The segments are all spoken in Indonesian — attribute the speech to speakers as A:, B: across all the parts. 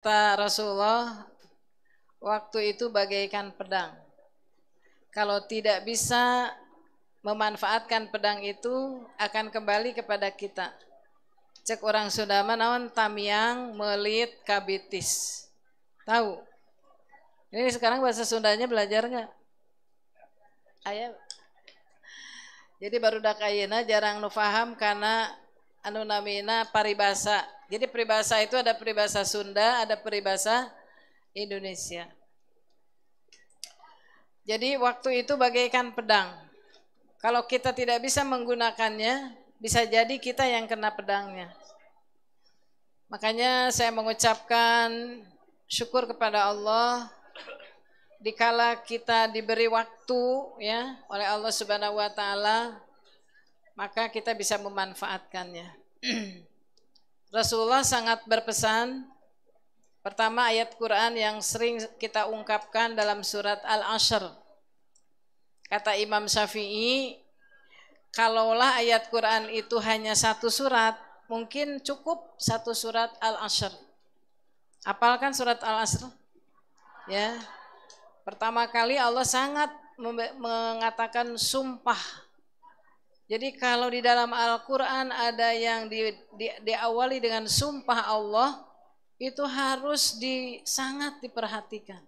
A: Kata Rasulullah, waktu itu bagaikan pedang. Kalau tidak bisa memanfaatkan pedang itu, akan kembali kepada kita. Cek orang Sunda naon tamiang melit kabitis. Tahu? Ini sekarang bahasa Sundanya belajar nggak? Ayah. Jadi barudak ayeuna jarang nu paham karena anu namina paribasa. Jadi peribahasa itu ada peribahasa Sunda, ada peribahasa Indonesia. Jadi waktu itu bagaikan pedang. Kalau kita tidak bisa menggunakannya, bisa jadi kita yang kena pedangnya. Makanya saya mengucapkan syukur kepada Allah dikala kita diberi waktu ya oleh Allah Subhanahu wa taala, maka kita bisa memanfaatkannya. Rasulullah sangat berpesan. Pertama ayat Quran yang sering kita ungkapkan dalam surat Al-Ashr. Kata Imam Syafi'i, kalaulah ayat Quran itu hanya satu surat, mungkin cukup satu surat Al-Ashr. Apalkan surat Al-Ashr? Ya. Pertama kali Allah sangat mengatakan sumpah. Jadi kalau di dalam Al-Quran ada yang diawali dengan sumpah Allah, itu harus sangat diperhatikan.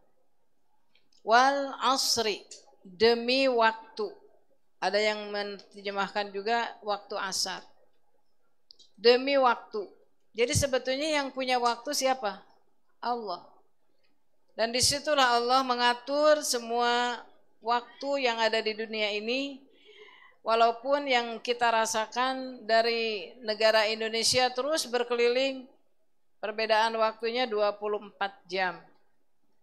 A: Wal asri, demi waktu. Ada yang menerjemahkan juga waktu asar. Demi waktu. Jadi sebetulnya yang punya waktu siapa? Allah. Dan disitulah Allah mengatur semua waktu yang ada di dunia ini. Walaupun yang kita rasakan dari negara Indonesia terus berkeliling, perbedaan waktunya 24 jam.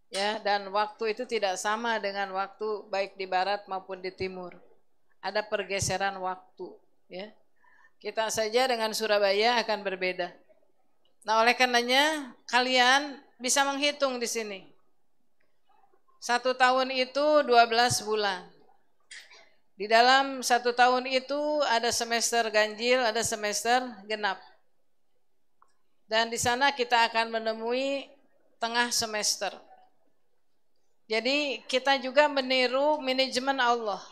A: Ya, dan waktu itu tidak sama dengan waktu baik di barat maupun di timur. Ada pergeseran waktu, ya. Kita saja dengan Surabaya akan berbeda. Nah, oleh karenanya kalian bisa menghitung di sini. 1 tahun itu 12 bulan. Di dalam 1 tahun itu ada semester ganjil, ada semester genap. Dan di sana kita akan menemui tengah semester. Jadi kita juga meniru manajemen Allah.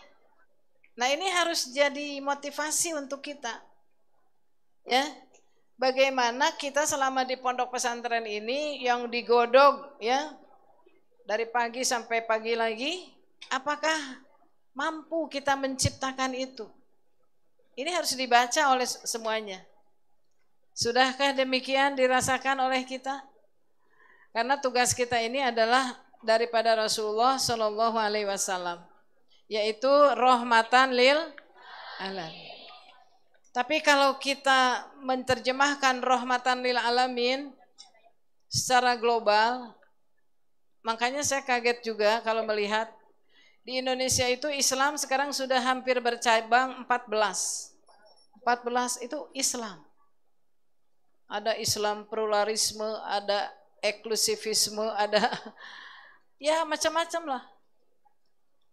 A: Nah, ini harus jadi motivasi untuk kita. Ya. Bagaimana kita selama di pondok pesantren ini yang digodok ya dari pagi sampai pagi lagi, apakah mampu kita menciptakan itu? Ini harus dibaca oleh semuanya. Sudahkah demikian dirasakan oleh kita? Karena tugas kita ini adalah daripada Rasulullah Shallallahu Alaihi Wasallam, yaitu rahmatan lil alamin. Tapi kalau kita menerjemahkan rahmatan lil alamin secara global, makanya saya kaget juga kalau melihat di Indonesia itu Islam sekarang sudah hampir bercabang 14. 14 itu Islam. Ada Islam pluralisme, ada eksklusivisme, ada ya macam-macam lah.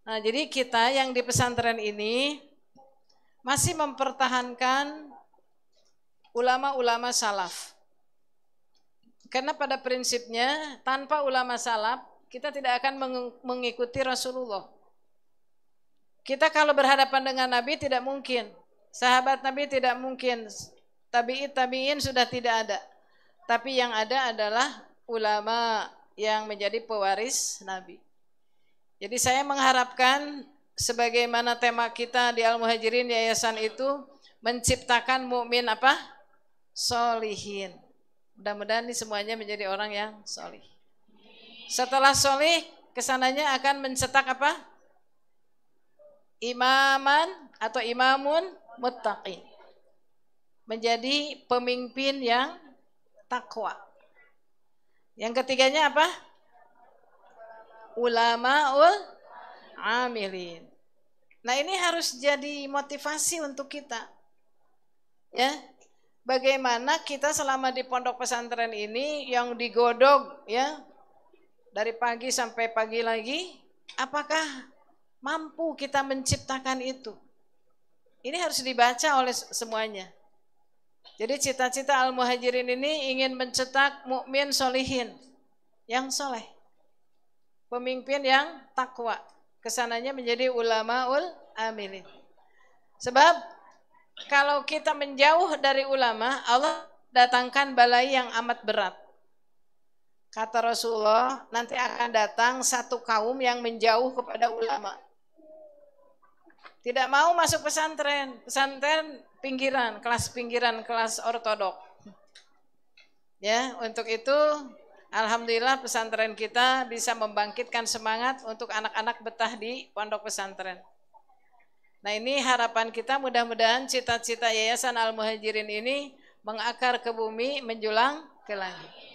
A: Nah, jadi kita yang di pesantren ini masih mempertahankan ulama-ulama salaf. Karena pada prinsipnya tanpa ulama salaf kita tidak akan mengikuti Rasulullah. Kita kalau berhadapan dengan Nabi tidak mungkin, sahabat Nabi tidak mungkin, tabi'in sudah tidak ada. Tapi yang ada adalah ulama yang menjadi pewaris Nabi. Jadi saya mengharapkan sebagaimana tema kita di Al-Muhajirin Yayasan itu menciptakan mukmin apa? Solihin. Mudah-mudahan ini semuanya menjadi orang yang solih. Setelah solih, kesananya akan mencetak apa? Imaman atau imamun muttaqin. Menjadi pemimpin yang takwa. Yang ketiganya apa? Ulamaul amilin. Nah, ini harus jadi motivasi untuk kita. Ya. Bagaimana kita selama di pondok pesantren ini yang digodok ya dari pagi sampai pagi lagi, apakah mampu kita menciptakan itu? Ini harus dibaca oleh semuanya. Jadi cita-cita Al-Muhajirin ini ingin mencetak mukmin solihin. yang soleh, pemimpin yang takwa, kesananya menjadi ulamaul amilin. Sebab kalau kita menjauh dari ulama, Allah datangkan balai yang amat berat. Kata Rasulullah, nanti akan datang satu kaum yang menjauh kepada ulama. Tidak mau masuk pesantren, pesantren pinggiran, kelas ortodok. Ya, untuk itu alhamdulillah pesantren kita bisa membangkitkan semangat untuk anak-anak betah di pondok pesantren. Nah, ini harapan kita, mudah-mudahan cita-cita Yayasan Al Muhajirin ini mengakar ke bumi, menjulang ke langit.